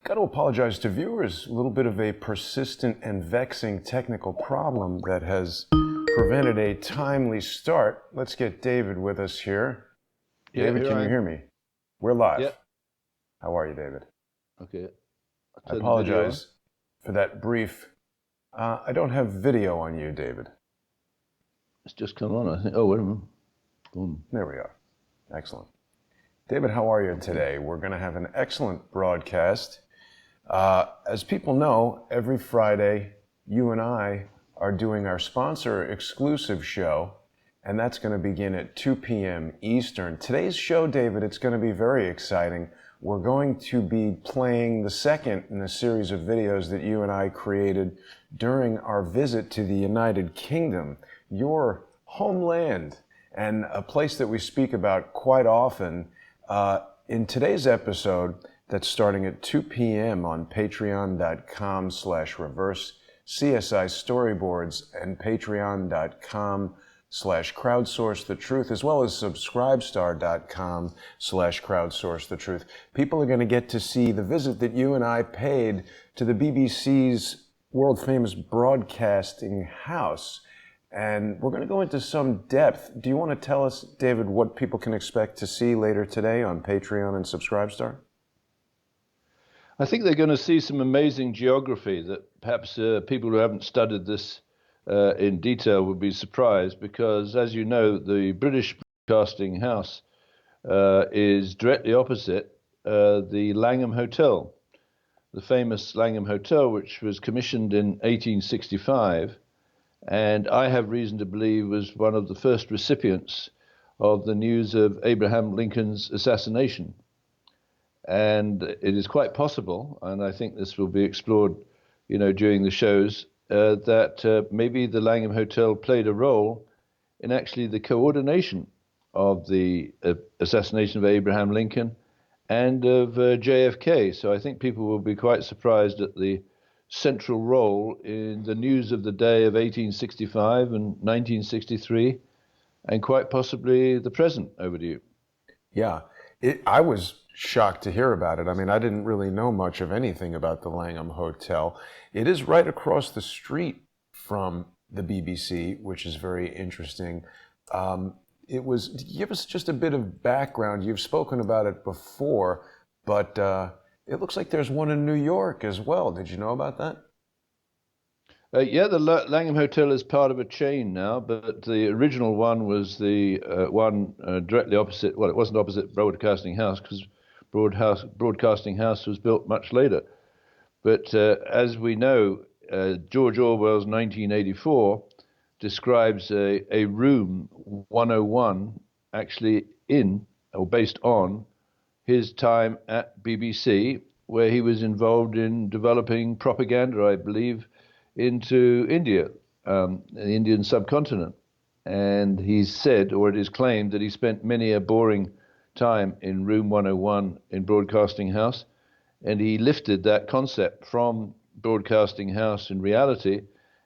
Got to apologize to viewers. A little bit of a persistent and vexing technical problem that has prevented a timely start. Let's get David with us here. Yeah, David, can you hear me? We're live. Yeah. How are you, David? Okay. I apologize for that brief. I don't have video on you, David. It's just come on, I think. Oh, wait a minute. Boom. There we are. Excellent. David, how are you today? We're going to have an excellent broadcast. As people know, every Friday, you and I are doing our sponsor exclusive show, and that's going to begin at 2 p.m. Eastern. Today's show, David, it's going to be very exciting. We're going to be playing the second in a series of videos that you and I created during our visit to the United Kingdom, your homeland, and a place that we speak about quite often. In today's episode, that's starting at 2 p.m. on patreon.com/reverse CSI storyboards and patreon.com/crowdsourcethetruth, as well as subscribestar.com/crowdsourcethetruth. People are going to get to see the visit that you and I paid to the BBC's world-famous broadcasting house. And we're going to go into some depth. Do you want to tell us, David, what people can expect to see later today on Patreon and Subscribestar? I think they're going to see some amazing geography that perhaps people who haven't studied this in detail would be surprised, because, as you know, the British Broadcasting House is directly opposite the Langham Hotel, the famous Langham Hotel, which was commissioned in 1865, and I have reason to believe was one of the first recipients of the news of Abraham Lincoln's assassination. And it is quite possible, and I think this will be explored, during the shows, that maybe the Langham Hotel played a role in actually the coordination of the assassination of Abraham Lincoln and of JFK. So I think people will be quite surprised at the central role in the news of the day of 1865 and 1963, and quite possibly the present. Over to you. Yeah, I was shocked to hear about it. I mean, I didn't really know much of anything about the Langham Hotel. It is right across the street from the BBC, which is very interesting. Give us just a bit of background. You've spoken about it before, but it looks like there's one in New York as well. Did you know about that? Yeah, the Langham Hotel is part of a chain now, but the original one was the one directly opposite. Well, it wasn't opposite Broadcasting House, because Broadcasting House was built much later. But as we know, George Orwell's 1984 describes a room 101 actually in or based on his time at BBC, where he was involved in developing propaganda, I believe, into India, the Indian subcontinent. And he's said, or it is claimed, that he spent many a boring time in room 101 in Broadcasting House, and he lifted that concept from Broadcasting House in reality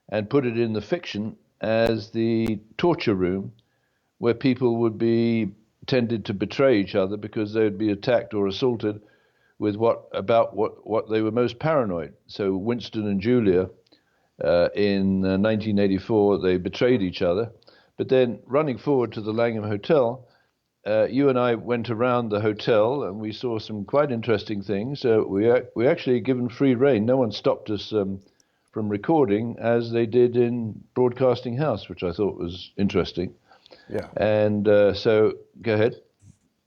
and put it in the fiction as the torture room, where people would be tended to betray each other because they would be attacked or assaulted with what they were most paranoid. So Winston and Julia, in 1984, they betrayed each other. But then, running forward to the Langham Hotel, you and I went around the hotel and we saw some quite interesting things. We actually given free rein. No one stopped us from recording, as they did in Broadcasting House, which I thought was interesting. Yeah. And so, go ahead.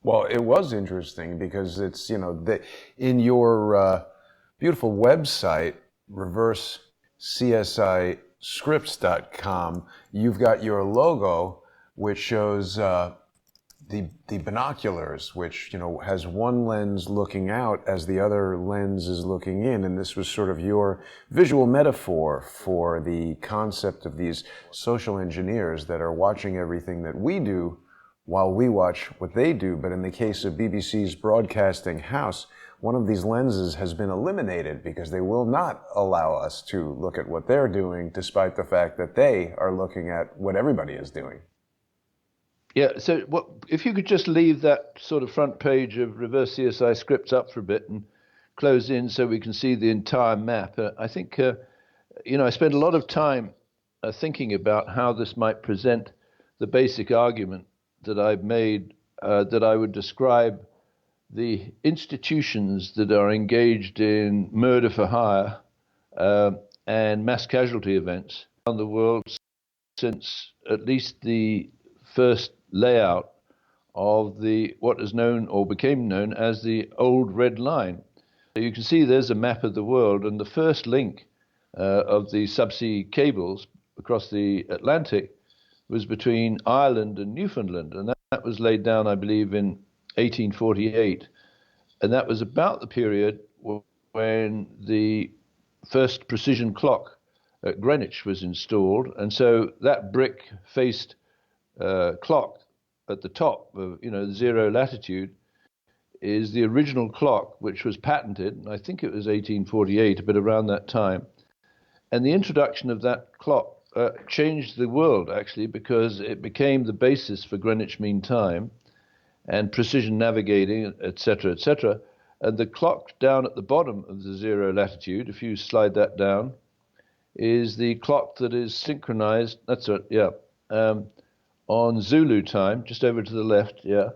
Well, it was interesting because it's, in your beautiful website, reversecciscripts.com, you've got your logo, which shows the binoculars, which, has one lens looking out as the other lens is looking in. And this was sort of your visual metaphor for the concept of these social engineers that are watching everything that we do while we watch what they do. But in the case of BBC's Broadcasting House, one of these lenses has been eliminated because they will not allow us to look at what they're doing, despite the fact that they are looking at what everybody is doing. Yeah, so if you could just leave that sort of front page of Reverse CSI Scripts up for a bit and close in so we can see the entire map. I think, I spent a lot of time thinking about how this might present the basic argument that I've made, that I would describe the institutions that are engaged in murder for hire and mass casualty events around the world since at least the first layout of what is known or became known as the Old Red Line. So you can see there's a map of the world, and the first link of the subsea cables across the Atlantic was between Ireland and Newfoundland, and that was laid down, I believe, in 1848, and that was about the period when the first precision clock at Greenwich was installed, and so that brick-faced clock at the top of zero latitude is the original clock, which was patented, and I think it was 1848, but around that time. And the introduction of that clock changed the world, actually, because it became the basis for Greenwich Mean Time and precision navigating, etc., etc. And the clock down at the bottom of the zero latitude, if you slide that down, is the clock that is synchronized, that's it, yeah, on Zulu time, just over to the left, yeah.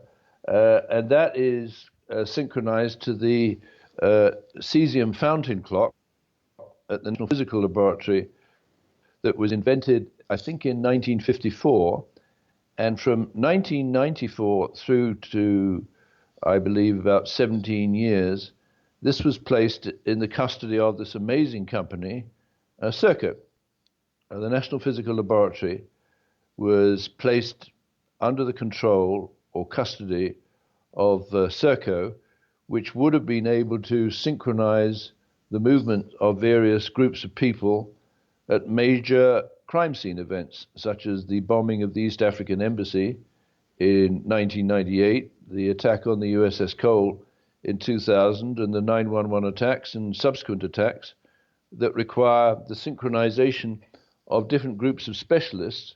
And that is synchronized to the cesium fountain clock at the National Physical Laboratory that was invented, I think, in 1954. And from 1994 through to, I believe, about 17 years, this was placed in the custody of this amazing company, Serco. The National Physical Laboratory was placed under the control or custody of Serco, which would have been able to synchronize the movement of various groups of people at major crime scene events, such as the bombing of the East African Embassy in 1998, the attack on the USS Cole in 2000, and the 9/11 attacks and subsequent attacks that require the synchronization of different groups of specialists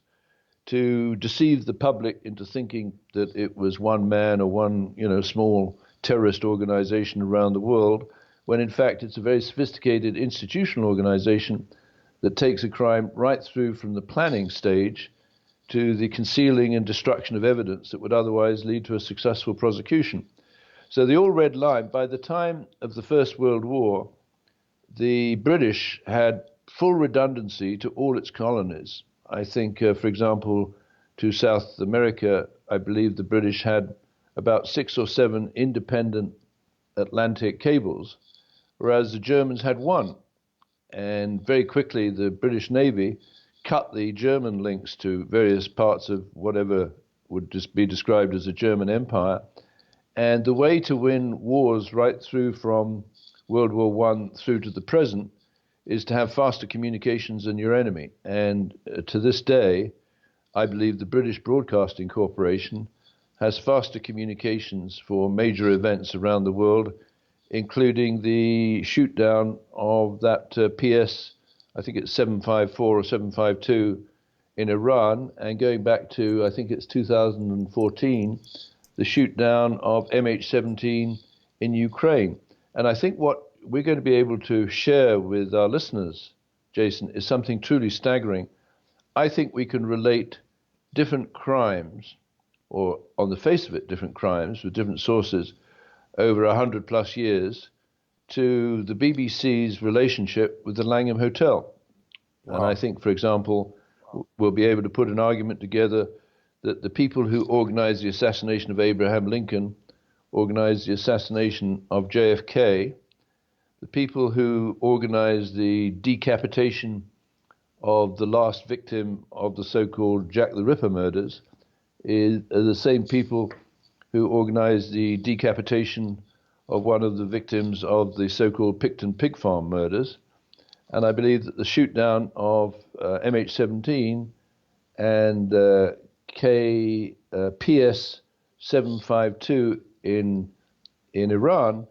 to deceive the public into thinking that it was one man or one, small terrorist organization around the world, when in fact it's a very sophisticated institutional organization that takes a crime right through from the planning stage to the concealing and destruction of evidence that would otherwise lead to a successful prosecution. So the Old Red Line, by the time of the First World War, the British had full redundancy to all its colonies. I think, for example, to South America, I believe the British had about 6 or 7 independent Atlantic cables, whereas the Germans had one. And very quickly, the British Navy cut the German links to various parts of whatever would just be described as a German empire. And the way to win wars right through from World War I through to the present is to have faster communications than your enemy. And to this day, I believe the British Broadcasting Corporation has faster communications for major events around the world, including the shoot down of that PS, I think it's 754 or 752 in Iran, and going back to, I think it's 2014, the shoot down of MH17 in Ukraine. And I think what we're going to be able to share with our listeners, Jason, is something truly staggering. I think we can relate different crimes, or on the face of it, different crimes with different sources, over 100 plus years to the BBC's relationship with the Langham Hotel. Wow. And I think, for example, we'll be able to put an argument together that the people who organized the assassination of Abraham Lincoln organized the assassination of JFK. The people who organized the decapitation of the last victim of the so-called Jack the Ripper murders are the same people who organized the decapitation of one of the victims of the so-called Picton Pig Farm murders. And I believe that the shoot down of MH17 and PS 752 in Iran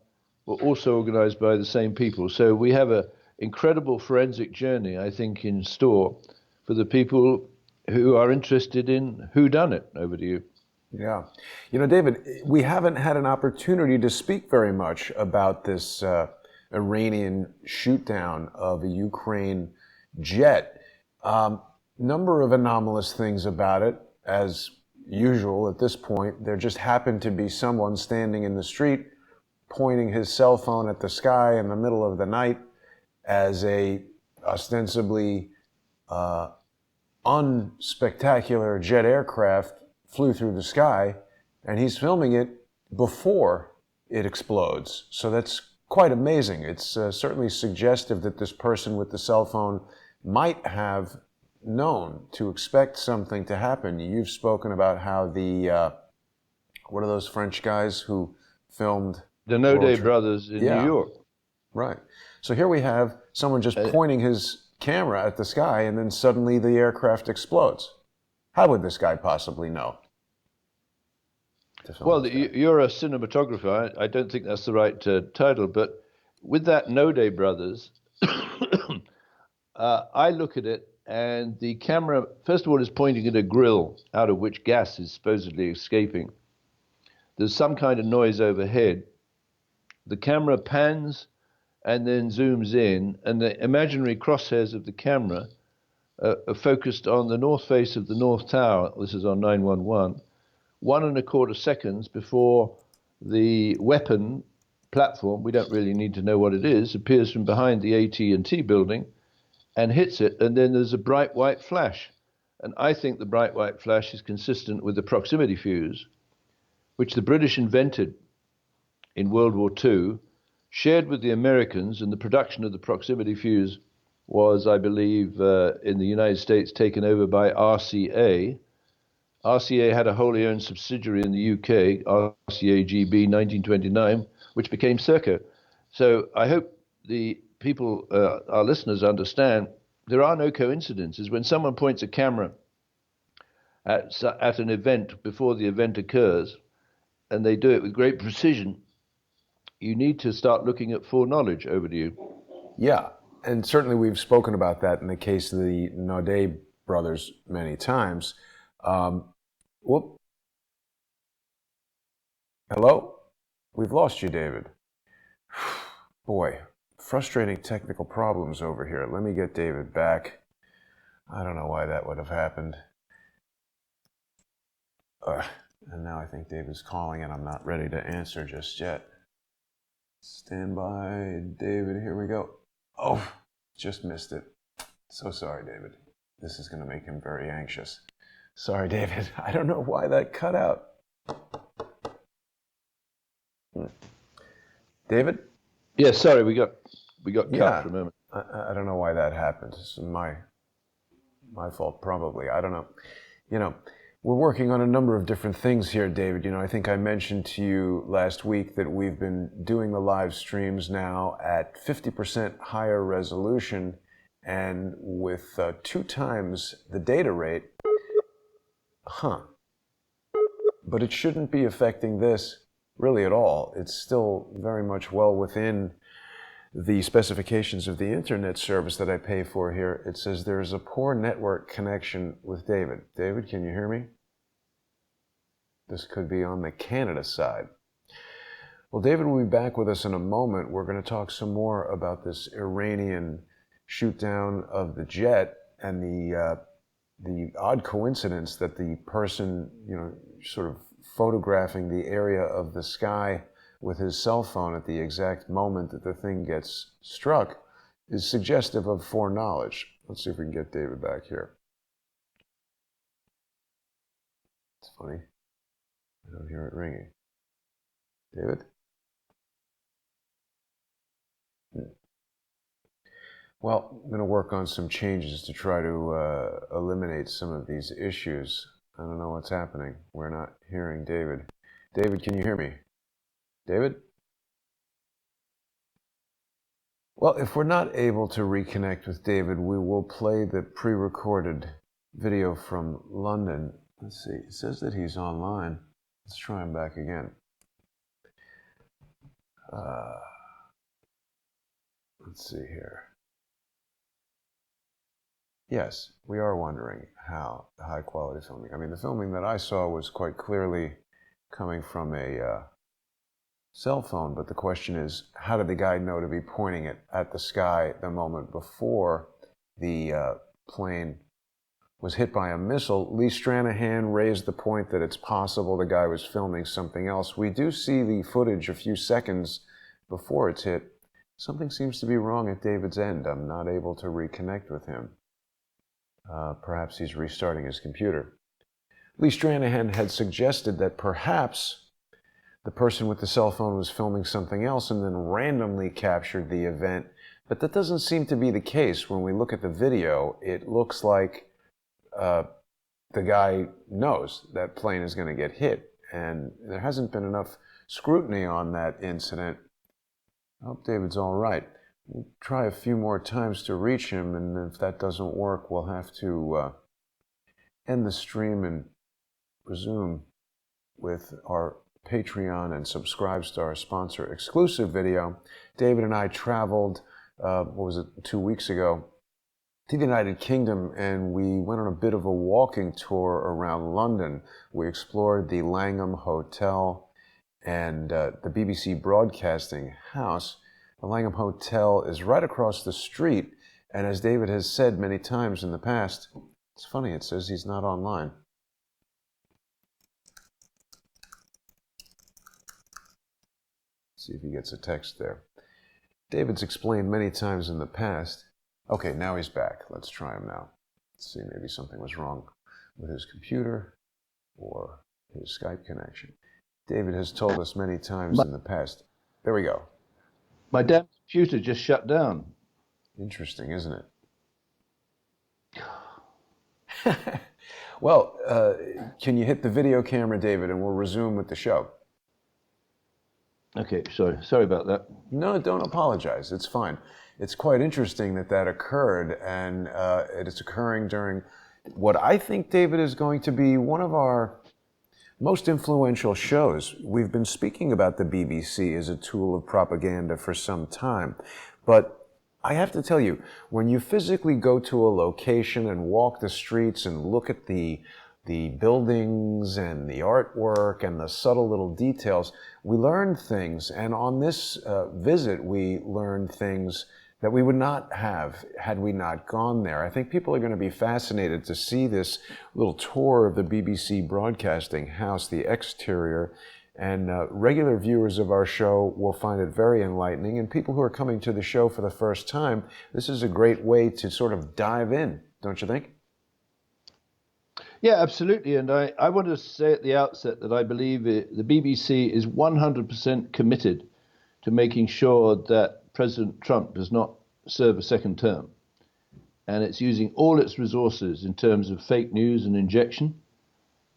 were also organized by the same people. So we have an incredible forensic journey, I think, in store for the people who are interested in whodunit. Over to you. Yeah. David, we haven't had an opportunity to speak very much about this Iranian shoot-down of a Ukraine jet. Number of anomalous things about it, as usual at this point. There just happened to be someone standing in the street pointing his cell phone at the sky in the middle of the night as a ostensibly unspectacular jet aircraft flew through the sky, and he's filming it before it explodes. So that's quite amazing. It's certainly suggestive that this person with the cell phone might have known to expect something to happen. You've spoken about how the, what are those French guys who filmed? The No Day Brothers in New York. Right. So here we have someone just pointing his camera at the sky, and then suddenly the aircraft explodes. How would this guy possibly know? Well, you're a cinematographer. I don't think that's the right title, but with that No Day Brothers, I look at it, and the camera, first of all, is pointing at a grill out of which gas is supposedly escaping. There's some kind of noise overhead. The camera pans and then zooms in, and the imaginary crosshairs of the camera are focused on the north face of the North Tower. This is on 911. 1.25 seconds before the weapon platform, we don't really need to know what it is, appears from behind the AT&T building and hits it, and then there's a bright white flash. And I think the bright white flash is consistent with the proximity fuse, which the British invented in World War II, shared with the Americans, and the production of the proximity fuse was, I believe, in the United States taken over by RCA. RCA had a wholly owned subsidiary in the UK, RCA-GB 1929, which became Serco. So I hope the people, our listeners, understand there are no coincidences. When someone points a camera at an event before the event occurs, and they do it with great precision, you need to start looking at foreknowledge. Over to you. Yeah, and certainly we've spoken about that in the case of the Naudet brothers many times. Whoop. Hello? We've lost you, David. Boy, frustrating technical problems over here. Let me get David back. I don't know why that would have happened. And now I think David's calling, and I'm not ready to answer just yet. Stand by, David. Here we go. Oh, just missed it. So sorry, David. This is going to make him very anxious. Sorry, David. I don't know why that cut out. David? Yes, sorry, we got cut for a moment. I don't know why that happened. It's my fault, probably. I don't know. You know, we're working on a number of different things here, David. You know, I think I mentioned to you last week that we've been doing the live streams now at 50% higher resolution and with 2 times the data rate. But it shouldn't be affecting this really at all. It's still very much well within the specifications of the internet service that I pay for here. It says there is a poor network connection with David. David, can you hear me? This could be on the Canada side. Well, David will be back with us in a moment. We're going to talk some more about this Iranian shoot down of the jet and the odd coincidence that the person, you know, sort of photographing the area of the sky with his cell phone at the exact moment that the thing gets struck is suggestive of foreknowledge. Let's see if we can get David back here. It's funny. I don't hear it ringing. David? Well, I'm going to work on some changes to try to eliminate some of these issues. I don't know what's happening. We're not hearing David. David, can you hear me? David? Well, if we're not able to reconnect with David, we will play the pre-recorded video from London. Let's see. It says that he's online. Let's try him back again. Let's see here. Yes, we are wondering how high quality filming. I mean, the filming that I saw was quite clearly coming from a cell phone. But the question is, how did the guy know to be pointing it at the sky the moment before the plane was hit by a missile? Lee Stranahan raised the point that it's possible the guy was filming something else. We do see the footage a few seconds before it's hit. Something seems to be wrong at David's end. I'm not able to reconnect with him. Perhaps he's restarting his computer. Lee Stranahan had suggested that perhaps the person with the cell phone was filming something else and then randomly captured the event. But that doesn't seem to be the case. When we look at the video, it looks like the guy knows that plane is going to get hit. And there hasn't been enough scrutiny on that incident. I hope David's all right. We'll try a few more times to reach him, and if that doesn't work, we'll have to end the stream and resume with our Patreon and Subscribe Star sponsor exclusive video. David and I traveled, 2 weeks ago, to the United Kingdom, and we went on a bit of a walking tour around London. We explored the Langham Hotel and the BBC Broadcasting House. The Langham Hotel is right across the street, and as David has said many times in the past, it's funny, it says he's not online. Let's see if he gets a text there. David's explained many times in the past. Okay, now he's back. Let's try him now. Let's see, maybe something was wrong with his computer or his Skype connection. David has told us many times in the past. There we go. My damn computer just shut down. Interesting, isn't it? Well, can you hit the video camera, David, and we'll resume with the show. Okay, sorry about that. No, don't apologize. It's fine. It's quite interesting that occurred, and it is occurring during what I think, David, is going to be one of our most influential shows. We've been speaking about the BBC as a tool of propaganda for some time, but I have to tell you, when you physically go to a location and walk the streets and look at the buildings and the artwork and the subtle little details, we learn things. And on this visit, we learned things that we would not have had we not gone there. I think people are going to be fascinated to see this little tour of the BBC Broadcasting House, the exterior, and regular viewers of our show will find it very enlightening. And people who are coming to the show for the first time, this is a great way to sort of dive in, don't you think? Yeah, absolutely. And I want to say at the outset that I believe the BBC is 100% committed to making sure that President Trump does not serve a second term. And it's using all its resources in terms of fake news and injection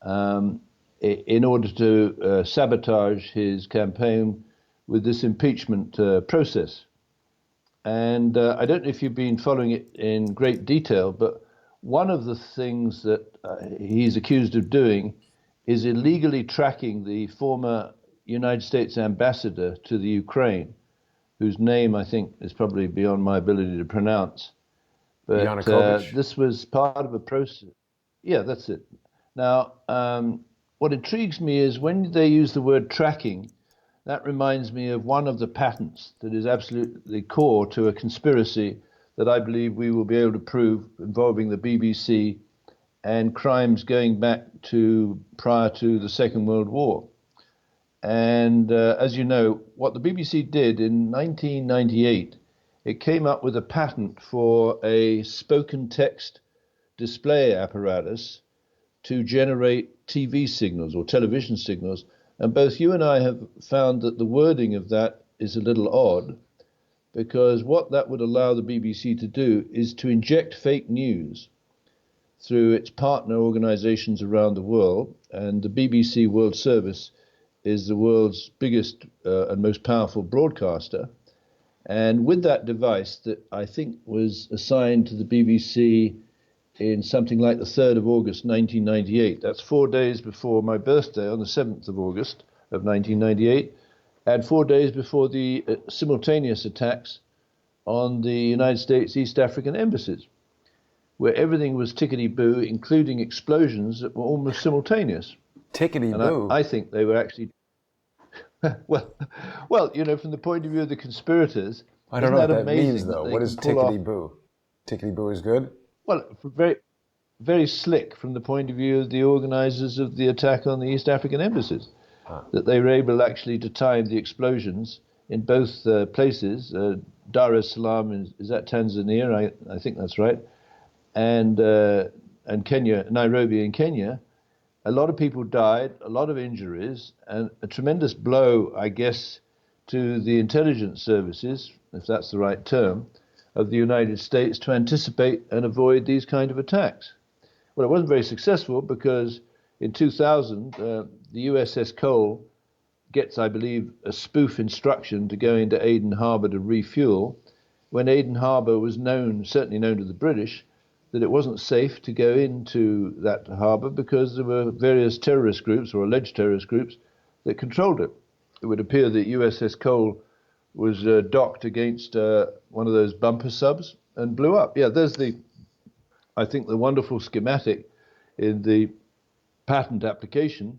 in order to sabotage his campaign with this impeachment process. And I don't know if you've been following it in great detail, but one of the things that he's accused of doing is illegally tracking the former United States ambassador to the Ukraine, whose name I think is probably beyond my ability to pronounce. But this was part of a process. Yeah, that's it. Now, what intrigues me is when they use the word tracking, that reminds me of one of the patents that is absolutely core to a conspiracy that I believe we will be able to prove involving the BBC and crimes going back to prior to the Second World War. And as you know, what the BBC did in 1998, it came up with a patent for a spoken text display apparatus to generate TV signals or television signals. And both you and I have found that the wording of that is a little odd, because what that would allow the BBC to do is to inject fake news through its partner organizations around the world. And the BBC World Service is the world's biggest and most powerful broadcaster. And with that device that I think was assigned to the BBC in something like the 3rd of August, 1998, that's 4 days before my birthday on the 7th of August of 1998, and 4 days before the simultaneous attacks on the United States East African embassies, where everything was tickety-boo, including explosions that were almost simultaneous. Tickety-boo? I think they were actually... Well, well, from the point of view of the conspirators, I don't isn't know what that that means, amazing that though. they What can is pull off? tickety boo? Tickety boo is good? Well, very, very slick from the point of view of the organizers of the attack on the East African embassies, Huh. that they were able actually to time the explosions in both places. Dar es Salaam is that Tanzania? I think that's right, and Kenya, Nairobi in Kenya. A lot of people died, a lot of injuries, and a tremendous blow, I guess, to the intelligence services, if that's the right term, of the United States to anticipate and avoid these kind of attacks. Well, it wasn't very successful because in 2000, the USS Cole gets, I believe, a spoof instruction to go into Aden Harbor to refuel, when Aden Harbor was known, certainly known to the British, that it wasn't safe to go into that harbor because there were various terrorist groups or alleged terrorist groups that controlled it. It would appear that USS Cole was docked against one of those bumper subs and blew up. Yeah, there's I think, the wonderful schematic in the patent application,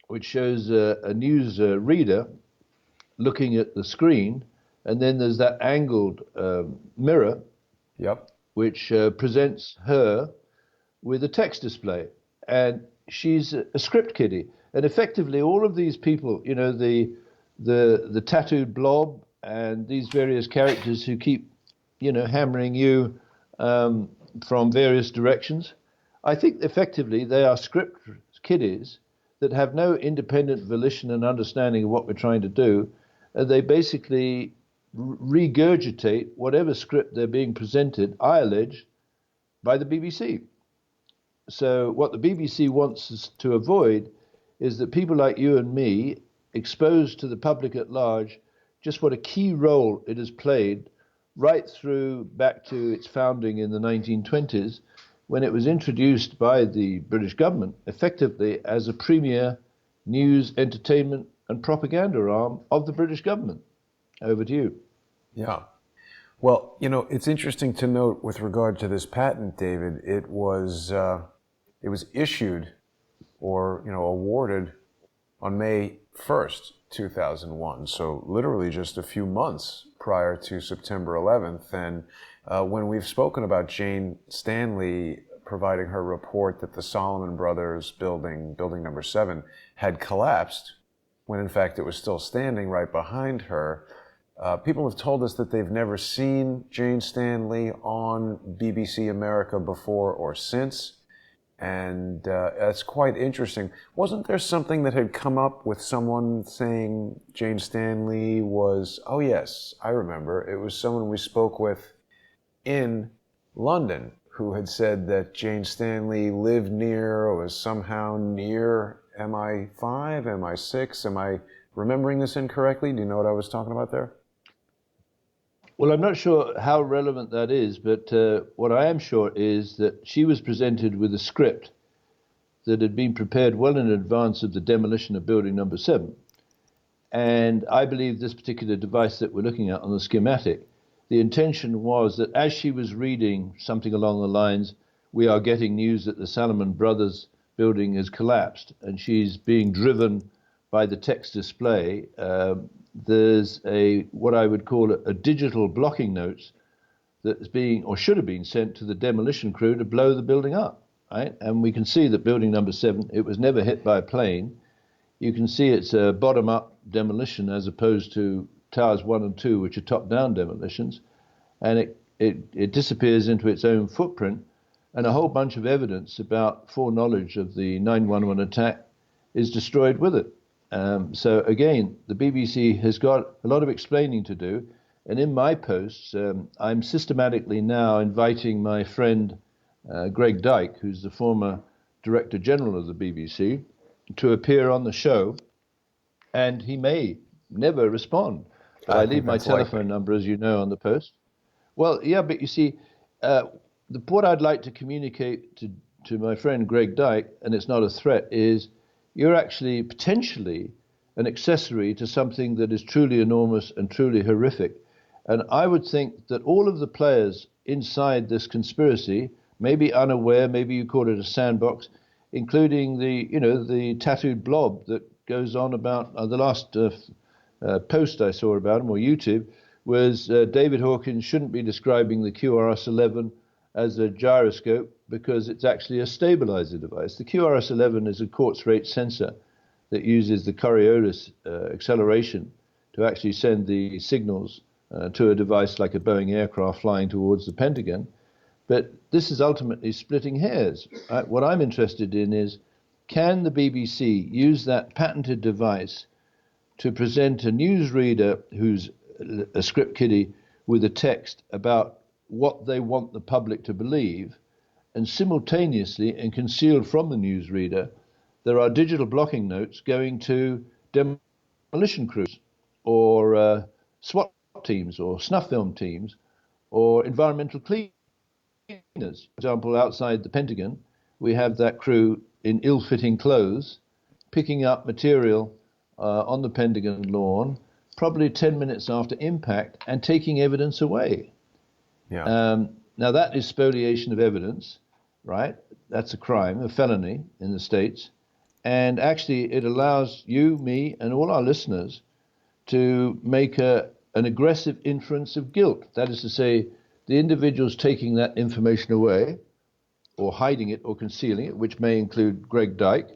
which shows a news reader looking at the screen, and then there's that angled mirror, Yep. which presents her with a text display, and she's a script kiddie. And effectively, all of these people, the tattooed blob and these various characters who keep, hammering you from various directions, I think effectively they are script kiddies that have no independent volition and understanding of what we're trying to do, and they basically regurgitate whatever script they're being presented, I allege, by the BBC. So what the BBC wants us to avoid is that people like you and me expose to the public at large just what a key role it has played right through back to its founding in the 1920s, when it was introduced by the British government effectively as a premier news, entertainment, and propaganda arm of the British government. Over to you. Yeah. Well, it's interesting to note with regard to this patent, David. It was issued or awarded on May 1st, 2001. So literally just a few months prior to September 11th. And when we've spoken about Jane Stanley providing her report that the Solomon Brothers building number 7, had collapsed, when in fact it was still standing right behind her, people have told us that they've never seen Jane Stanley on BBC America before or since. And that's quite interesting. Wasn't there something that had come up with someone saying Jane Stanley was, oh yes, I remember, it was someone we spoke with in London who had said that Jane Stanley lived near or was somehow near MI5, MI6. Am I remembering this incorrectly? Do you know what I was talking about there? Well, I'm not sure how relevant that is, but what I am sure is that she was presented with a script that had been prepared well in advance of the demolition of building number 7. And I believe this particular device that we're looking at on the schematic, the intention was that as she was reading something along the lines, we are getting news that the Salomon Brothers building has collapsed, and she's being driven by the text display, there's what I would call a digital blocking notes that's being or should have been sent to the demolition crew to blow the building up, right? And we can see that building number 7, it was never hit by a plane. You can see it's a bottom-up demolition as opposed to towers 1 and 2, which are top-down demolitions, and it disappears into its own footprint, and a whole bunch of evidence about foreknowledge of the 9/11 attack is destroyed with it. So again, the BBC has got a lot of explaining to do, and in my posts, I'm systematically now inviting my friend Greg Dyke, who's the former Director General of the BBC, to appear on the show, and he may never respond. But I leave my telephone number, as you know, on the post. Well, yeah, but you see, what I'd like to communicate to my friend Greg Dyke, and it's not a threat, is you're actually potentially an accessory to something that is truly enormous and truly horrific. And I would think that all of the players inside this conspiracy may be unaware, maybe you call it a sandbox, including the tattooed blob that goes on about the last post I saw about him, or YouTube, was David Hawkins shouldn't be describing the QRS-11 as a gyroscope because it's actually a stabilizer device. The QRS-11 is a quartz rate sensor that uses the Coriolis acceleration to actually send the signals to a device like a Boeing aircraft flying towards the Pentagon. But this is ultimately splitting hairs. What I'm interested in is, can the BBC use that patented device to present a newsreader who's a script kiddie with a text about what they want the public to believe, and simultaneously and concealed from the newsreader, there are digital blocking notes going to demolition crews or SWAT teams or snuff film teams or environmental cleaners. For example, outside the Pentagon, we have that crew in ill-fitting clothes picking up material on the Pentagon lawn, probably 10 minutes after impact, and taking evidence away. Yeah. Now that is spoliation of evidence, right? That's a crime, a felony in the States. And actually it allows you, me, and all our listeners to make an aggressive inference of guilt. That is to say, the individuals taking that information away or hiding it or concealing it, which may include Greg Dyke,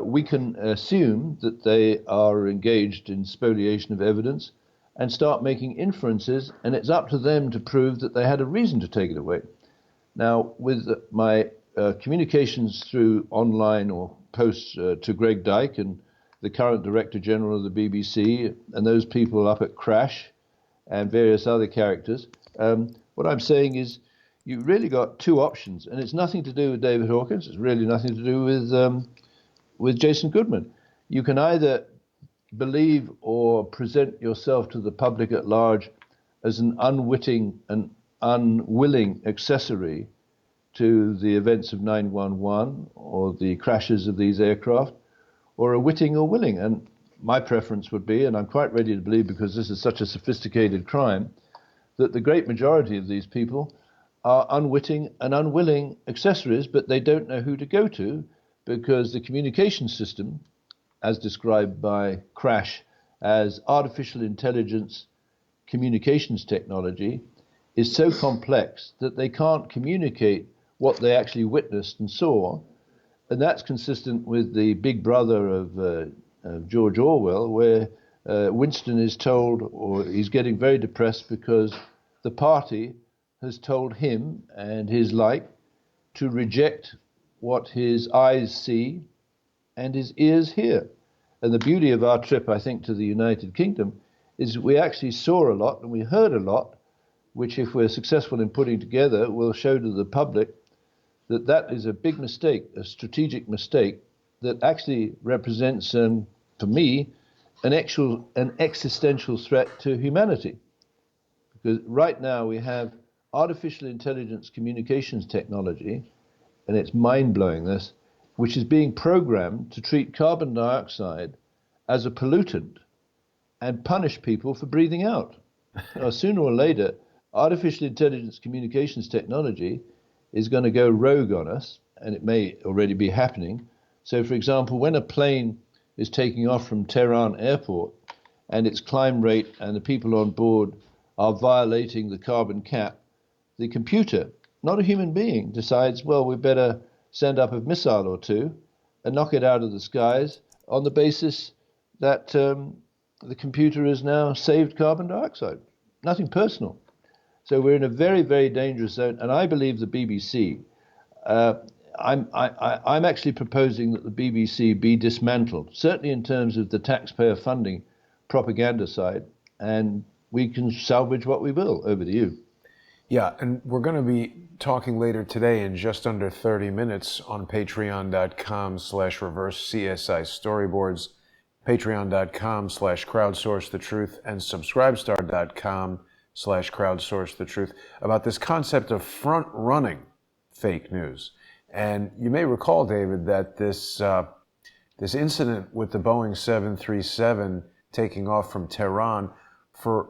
we can assume that they are engaged in spoliation of evidence and start making inferences, and it's up to them to prove that they had a reason to take it away. Now, with my communications through online or posts to Greg Dyke and the current Director General of the BBC and those people up at Crash and various other characters, what I'm saying is you've really got two options, and it's nothing to do with David Hawkins. It's really nothing to do with Jason Goodman. You can either believe or present yourself to the public at large as an unwitting and unwilling accessory to the events of 9/11 or the crashes of these aircraft, or a witting or willing. And my preference would be, and I'm quite ready to believe because this is such a sophisticated crime, that the great majority of these people are unwitting and unwilling accessories, but they don't know who to go to because the communication system, as described by Crash as artificial intelligence communications technology, is so complex that they can't communicate what they actually witnessed and saw. And that's consistent with the Big Brother of George Orwell, where Winston is told, or he's getting very depressed because the party has told him and his like to reject what his eyes see and his ears hear. And the beauty of our trip, I think, to the United Kingdom is we actually saw a lot and we heard a lot, which if we're successful in putting together, will show to the public that that is a big mistake, a strategic mistake that actually represents, for me, an existential threat to humanity. Because right now we have artificial intelligence communications technology, and it's mind-blowing this, which is being programmed to treat carbon dioxide as a pollutant and punish people for breathing out. Now, sooner or later, artificial intelligence communications technology is going to go rogue on us, and it may already be happening. So, for example, when a plane is taking off from Tehran airport and its climb rate and the people on board are violating the carbon cap, the computer, not a human being, decides, well, we better send up a missile or two and knock it out of the skies on the basis that the computer has now saved carbon dioxide. Nothing personal. So we're in a very, very dangerous zone. And I believe the BBC, I'm actually proposing that the BBC be dismantled, certainly in terms of the taxpayer funding propaganda side, and we can salvage what we will. Over to you. Yeah, and we're going to be talking later today in just under 30 minutes on patreon.com/reverse CSI storyboards, patreon.com/crowdsourcethetruth, and subscribestar.com/crowdsourcethetruth about this concept of front-running fake news. And you may recall, David, that this incident with the Boeing 737 taking off from Tehran for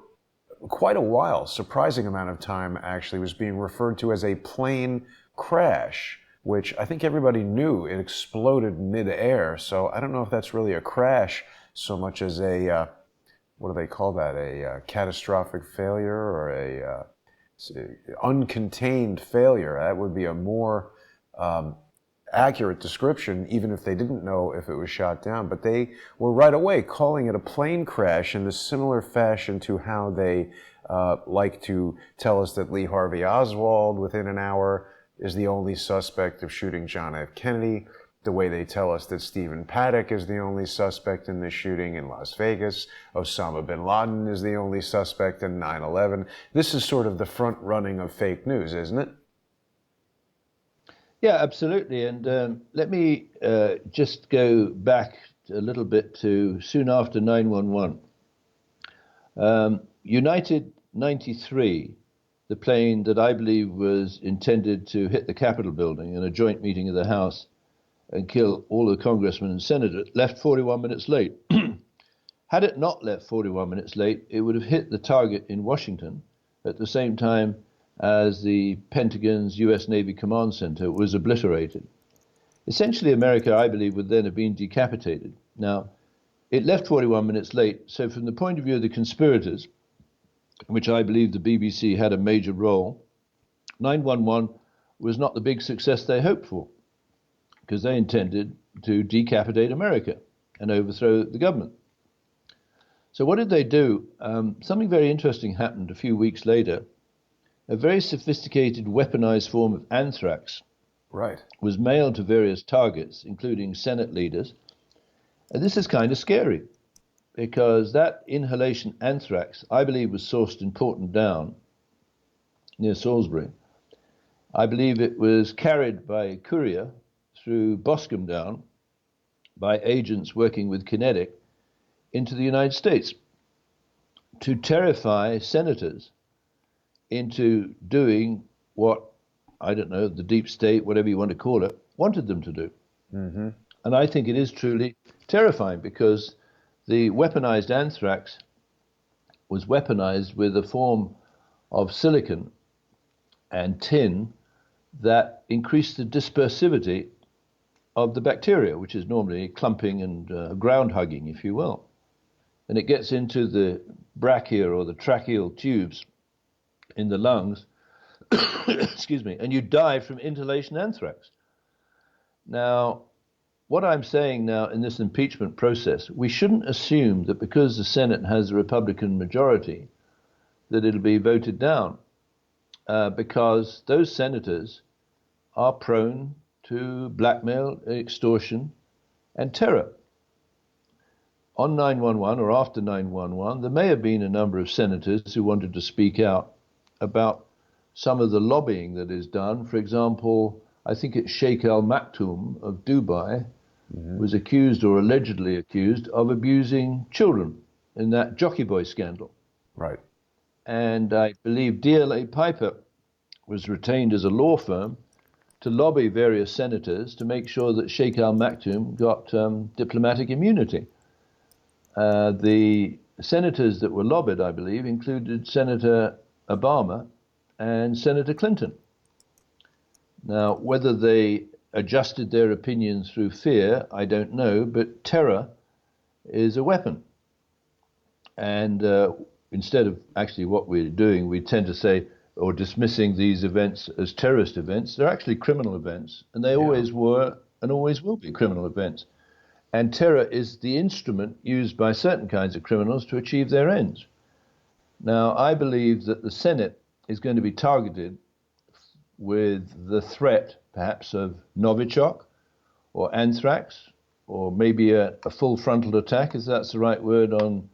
quite a while, surprising amount of time actually, was being referred to as a plane crash. which I think everybody knew it exploded mid-air. So I don't know if that's really a crash so much as a, what do they call that, a catastrophic failure or a uncontained failure. That would be a more accurate description, even if they didn't know if it was shot down. But they were right away calling it a plane crash in the similar fashion to how they like to tell us that Lee Harvey Oswald, within an hour, is the only suspect of shooting John F. Kennedy, the way they tell us that Stephen Paddock is the only suspect in this shooting in Las Vegas, Osama bin Laden is the only suspect in 9/11. This is sort of the front running of fake news, isn't it? Yeah, absolutely. And let me just go back a little bit to soon after 9/11. United 93, the plane that I believe was intended to hit the Capitol building in a joint meeting of the House and kill all the congressmen and senators, left 41 minutes late. Had it not left 41 minutes late, it would have hit the target in Washington at the same time as the Pentagon's U.S. Navy Command Center was obliterated. Essentially, America, I believe, would then have been decapitated. Now, it left 41 minutes late, so from the point of view of the conspirators, which I believe the BBC had a major role, 9/11 was not the big success they hoped for, because they intended to decapitate America and overthrow the government. So what did they do? Something very interesting happened a few weeks later. A very sophisticated weaponized form of anthrax was mailed to various targets, including Senate leaders. And this is kind of scary, because that inhalation anthrax, I believe, was sourced in Porton Down, near Salisbury. I believe it was carried by a courier through Boscombe Down by agents working with Kinetic into the United States to terrify senators into doing what, I don't know, the deep state, whatever you want to call it, wanted them to do. Mm-hmm. And I think it is truly terrifying, because the weaponized anthrax was weaponized with a form of silicon and tin that increased the dispersivity of the bacteria, which is normally clumping and ground hugging, if you will. And it gets into the brachia or the tracheal tubes in the lungs, excuse me, and you die from inhalation anthrax. Now, what I'm saying now in this impeachment process, we shouldn't assume that because the Senate has a Republican majority, that it'll be voted down, because those senators are prone to blackmail, extortion, and terror. On 9/11 or after 9/11, there may have been a number of senators who wanted to speak out about some of the lobbying that is done. For example, I think it's Sheikh Al Maktoum of Dubai was accused, or allegedly accused, of abusing children in that Jockey Boy scandal. Right. And I believe DLA Piper was retained as a law firm to lobby various senators to make sure that Sheikh Al Maktoum got diplomatic immunity. The senators that were lobbied, I believe, included Senator Obama and Senator Clinton. Now, whether they adjusted their opinions through fear, I don't know, but terror is a weapon. And instead of actually what we're doing, we tend to say, or dismissing these events as terrorist events, they're actually criminal events, and they always were and always will be criminal events. And terror is the instrument used by certain kinds of criminals to achieve their ends. Now, I believe that the Senate is going to be targeted with the threat, perhaps, of Novichok or anthrax, or maybe a full frontal attack, if that's the right word, on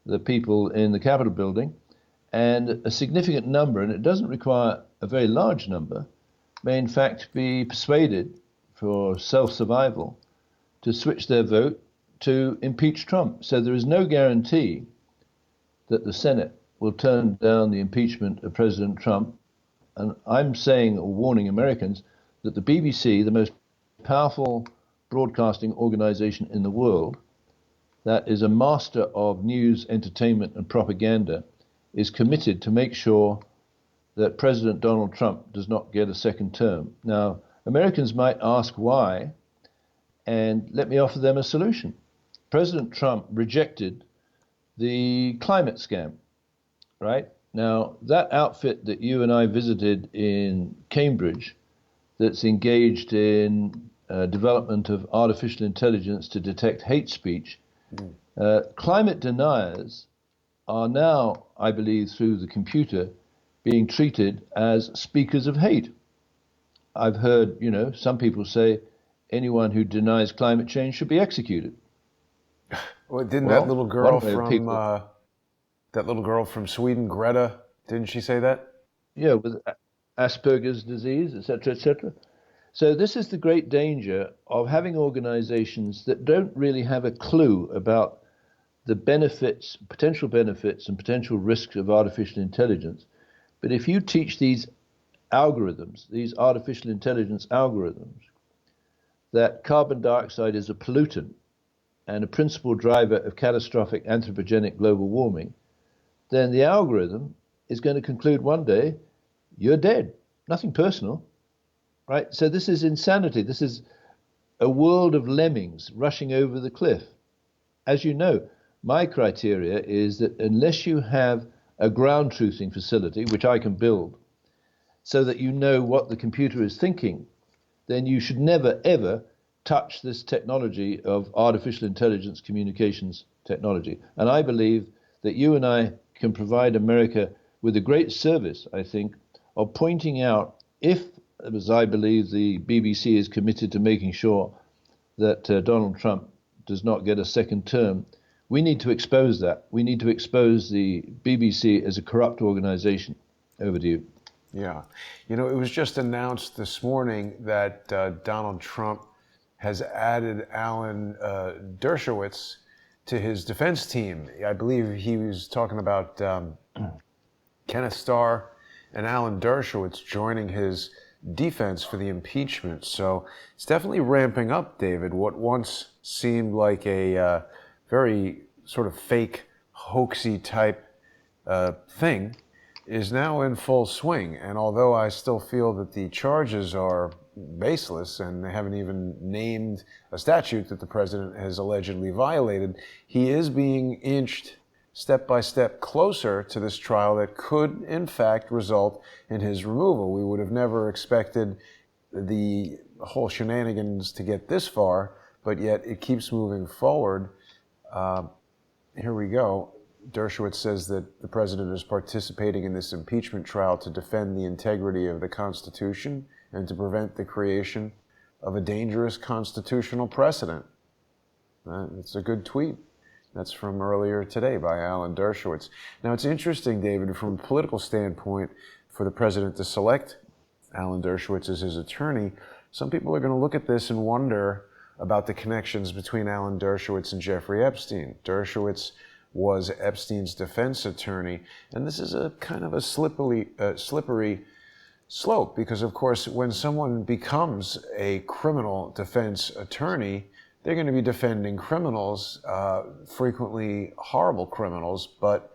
the people in the Capitol building. And a significant number, and it doesn't require a very large number, may in fact be persuaded for self-survival to switch their vote to impeach Trump. So there is no guarantee that the Senate will turn down the impeachment of President Trump. And I'm saying, or warning Americans, that the BBC, the most powerful broadcasting organization in the world, that is a master of news, entertainment, and propaganda, is committed to make sure that President Donald Trump does not get a second term. Now, Americans might ask why, and let me offer them a solution. President Trump rejected the climate scam, right? Now, that outfit that you and I visited in Cambridge that's engaged in development of artificial intelligence to detect hate speech, climate deniers are now, I believe, through the computer, being treated as speakers of hate. I've heard, some people say anyone who denies climate change should be executed. Well, didn't Well, that little girl from Sweden, Greta, didn't she say that? Yeah, with Asperger's disease, etc., etc. So this is the great danger of having organizations that don't really have a clue about the benefits, potential benefits, and potential risks of artificial intelligence. But if you teach these algorithms, these artificial intelligence algorithms, that carbon dioxide is a pollutant and a principal driver of catastrophic anthropogenic global warming, then the algorithm is going to conclude one day, you're dead. Nothing personal, right? So this is insanity. This is a world of lemmings rushing over the cliff. As you know, my criteria is that unless you have a ground truthing facility, which I can build, so that you know what the computer is thinking, then you should never, ever touch this technology of artificial intelligence communications technology. And I believe that you and I can provide America with a great service, I think, of pointing out if, as I believe the BBC is committed to making sure that Donald Trump does not get a second term, we need to expose that. We need to expose the BBC as a corrupt organization. Over to you. Yeah. It was just announced this morning that Donald Trump has added Alan Dershowitz to his defense team. I believe he was talking about Kenneth Starr and Alan Dershowitz joining his defense for the impeachment. So it's definitely ramping up, David. What once seemed like a very sort of fake, hoaxy type thing is now in full swing. And although I still feel that the charges are baseless and they haven't even named a statute that the president has allegedly violated, he is being inched step by step closer to this trial that could, in fact, result in his removal. We would have never expected the whole shenanigans to get this far, but yet it keeps moving forward. Here we go. Dershowitz says that the president is participating in this impeachment trial to defend the integrity of the Constitution and to prevent the creation of a dangerous constitutional precedent. It's a good tweet. That's from earlier today by Alan Dershowitz. Now, it's interesting, David, from a political standpoint, for the president to select Alan Dershowitz as his attorney. Some people are going to look at this and wonder about the connections between Alan Dershowitz and Jeffrey Epstein. Dershowitz was Epstein's defense attorney, and this is a kind of a slippery slope because, of course, when someone becomes a criminal defense attorney, they're going to be defending criminals, frequently horrible criminals, but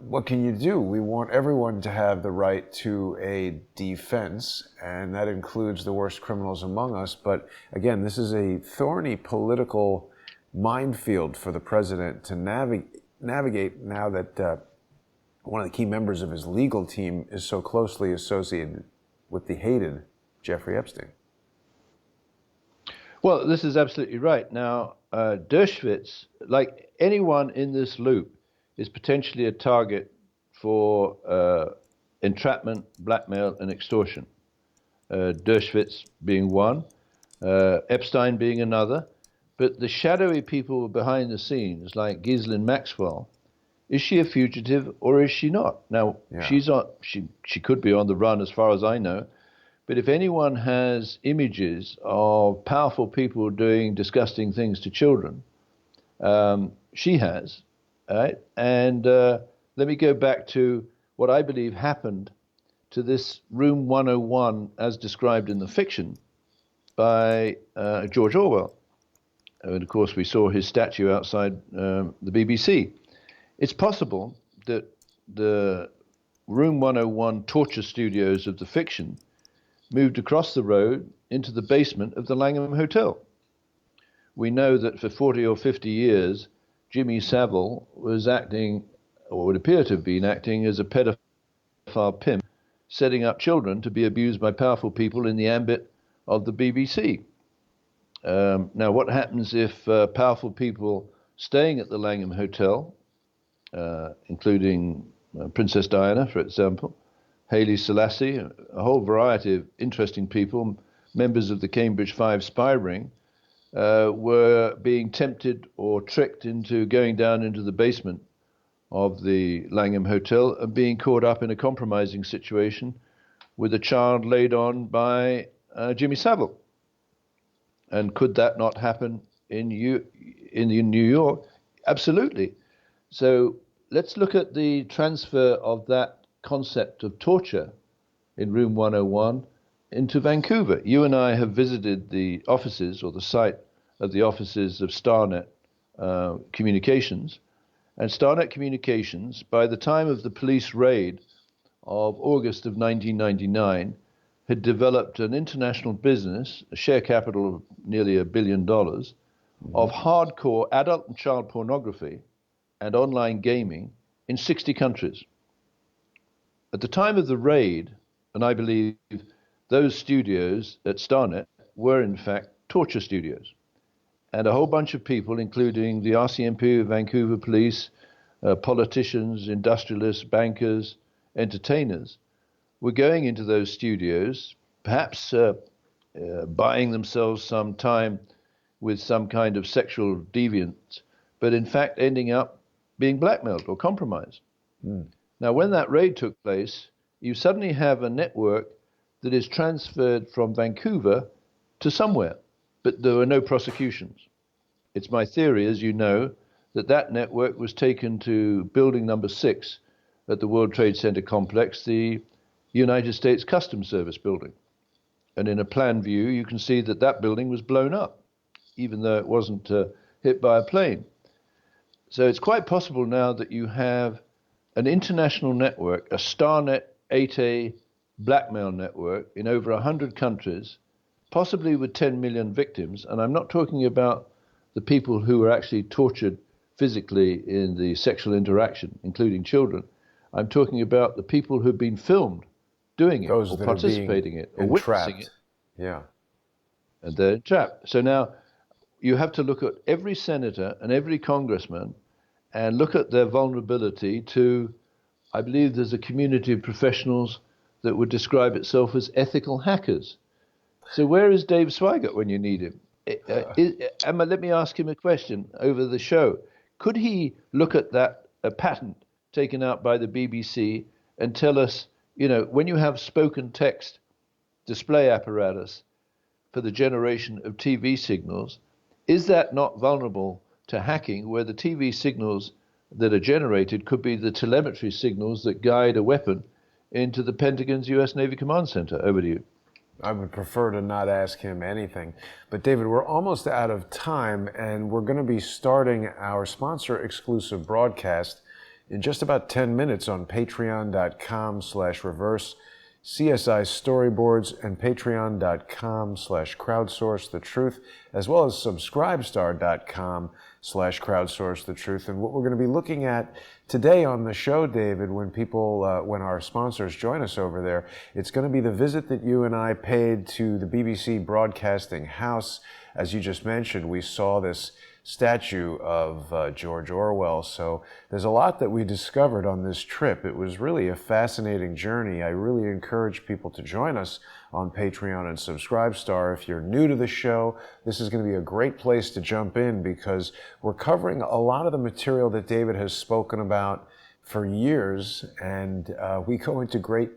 what can you do? We want everyone to have the right to a defense, and that includes the worst criminals among us. But again, this is a thorny political minefield for the president to navigate now that one of the key members of his legal team is so closely associated with the hated Jeffrey Epstein. Well, this is absolutely right. Now, Dershowitz, like anyone in this loop, is potentially a target for entrapment, blackmail, and extortion. Dershowitz being one, Epstein being another. But the shadowy people behind the scenes, like Ghislaine Maxwell, is she a fugitive or is she not? Now, yeah. She could be on the run as far as I know. But if anyone has images of powerful people doing disgusting things to children, she has. Right? And let me go back to what I believe happened to this Room 101 as described in the fiction by George Orwell. And of course, we saw his statue outside the BBC. It's possible that the Room 101 torture studios of the fiction moved across the road into the basement of the Langham Hotel. We know that for 40 or 50 years, Jimmy Savile was acting, or would appear to have been acting, as a pedophile pimp, setting up children to be abused by powerful people in the ambit of the BBC. Now, what happens if powerful people staying at the Langham Hotel, including Princess Diana, for example, Haile Selassie, a whole variety of interesting people, members of the Cambridge Five spy ring, were being tempted or tricked into going down into the basement of the Langham Hotel and being caught up in a compromising situation with a child laid on by Jimmy Savile. And could that not happen in New York? Absolutely. So let's look at the transfer of that concept of torture in Room 101 into Vancouver. You and I have visited the offices, or the site of the offices of Starnet Communications. And Starnet Communications, by the time of the police raid of August of 1999, had developed an international business, a share capital of nearly $1 billion, of hardcore adult and child pornography and online gaming in 60 countries. At the time of the raid, and I believe those studios at Starnet were in fact torture studios. And a whole bunch of people, including the RCMP, Vancouver Police, politicians, industrialists, bankers, entertainers, were going into those studios, perhaps buying themselves some time with some kind of sexual deviance, but in fact ending up being blackmailed or compromised. Now, when that raid took place, you suddenly have a network that is transferred from Vancouver to somewhere, but there were no prosecutions. It's my theory, as you know, that that network was taken to building number 6 at the World Trade Center complex, the United States Customs Service building. And in a plan view, you can see that that building was blown up, even though it wasn't hit by a plane. So it's quite possible now that you have an international network, a Starnet 8A blackmail network in over 100 countries, possibly with 10 million victims. And I'm not talking about the people who were actually tortured physically in the sexual interaction, including children. I'm talking about the people who've been filmed doing it, Those or that participating in it, or witnessing it. Yeah. And they're trapped. So now you have to look at every senator and every congressman and look at their vulnerability to, I believe there's a community of professionals that would describe itself as ethical hackers. So where is Dave Swigert when you need him? Emma, let me ask him a question over the show. Could he look at that patent taken out by the BBC and tell us, you know, when you have spoken text display apparatus for the generation of TV signals, is that not vulnerable to hacking, where the TV signals that are generated could be the telemetry signals that guide a weapon into the Pentagon's U.S. Navy Command Center? Over to you. I would prefer to not ask him anything. But David, we're almost out of time, and we're going to be starting our sponsor-exclusive broadcast in just about 10 minutes on patreon.com/reverse CSI storyboards and patreon.com/crowdsourcethetruth, as well as subscribestar.com/crowdsourcethetruth. And what we're going to be looking at today on the show, David, when our sponsors join us over there, it's going to be the visit that you and I paid to the BBC Broadcasting House. As you just mentioned, we saw this statue of George Orwell. So there's a lot that we discovered on this trip. It was really a fascinating journey. I really encourage people to join us on Patreon and Subscribestar. If you're new to the show, this is going to be a great place to jump in, because we're covering a lot of the material that David has spoken about for years, and we go into great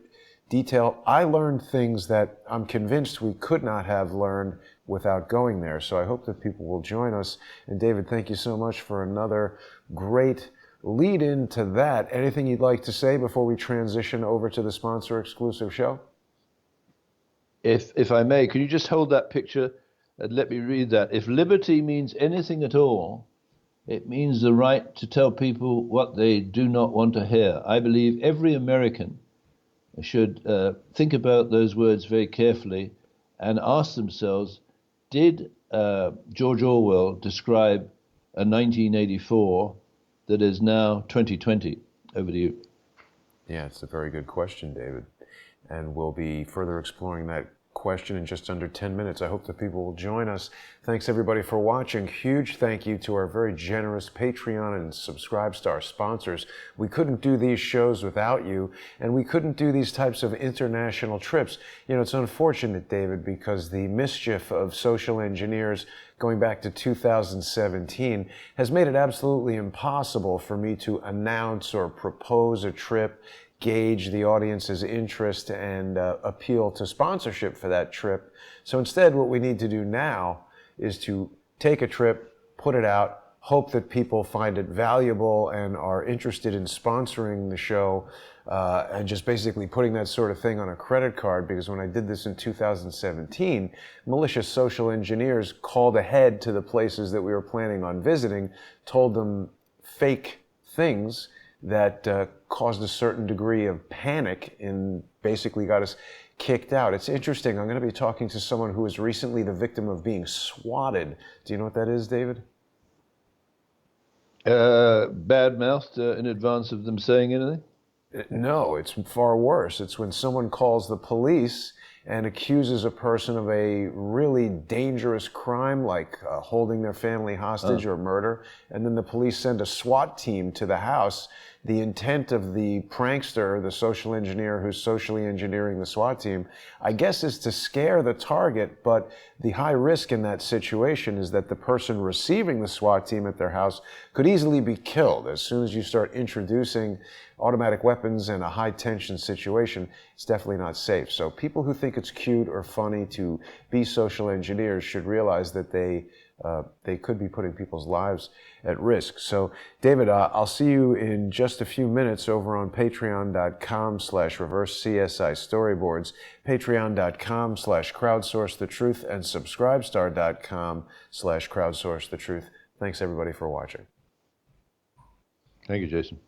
detail. I learned things that I'm convinced we could not have learned without going there. So I hope that people will join us. And David, thank you so much for another great lead into that. Anything you'd like to say before we transition over to the sponsor exclusive show? If I may, could you just hold that picture and let me read that? If liberty means anything at all, it means the right to tell people what they do not want to hear. I believe every American should think about those words very carefully and ask themselves, did George Orwell describe a 1984 that is now 2020? Over to you. Yeah, it's a very good question, David. And we'll be further exploring that question in just under 10 minutes. I hope that people will join us. Thanks everybody for watching. Huge thank you to our very generous Patreon and Subscribestar sponsors. We couldn't do these shows without you, and we couldn't do these types of international trips. You know, it's unfortunate, David, because the mischief of social engineers going back to 2017 has made it absolutely impossible for me to announce or propose a trip, gauge the audience's interest, and appeal to sponsorship for that trip. So instead, what we need to do now is to take a trip, put it out, hope that people find it valuable and are interested in sponsoring the show, and just basically putting that sort of thing on a credit card, because when I did this in 2017, malicious social engineers called ahead to the places that we were planning on visiting, told them fake things that caused a certain degree of panic and basically got us kicked out. It's interesting. I'm going to be talking to someone who was recently the victim of being swatted. Do you know what that is, David? Bad-mouthed in advance of them saying anything? No, it's far worse. It's when someone calls the police and accuses a person of a really dangerous crime, like holding their family hostage or murder, and then the police send a SWAT team to the house. The intent of the prankster, the social engineer who's socially engineering the SWAT team, I guess is to scare the target, but the high risk in that situation is that the person receiving the SWAT team at their house could easily be killed. As soon as you start introducing automatic weapons in a high-tension situation, it's definitely not safe. So people who think it's cute or funny to be social engineers should realize that they could be putting people's lives at risk. So, David, I'll see you in just a few minutes over on patreon.com/reverse-CSI storyboards, patreon.com/crowdsourcethetruth, and subscribestar.com/crowdsourcethetruth. Thanks, everybody, for watching. Thank you, Jason.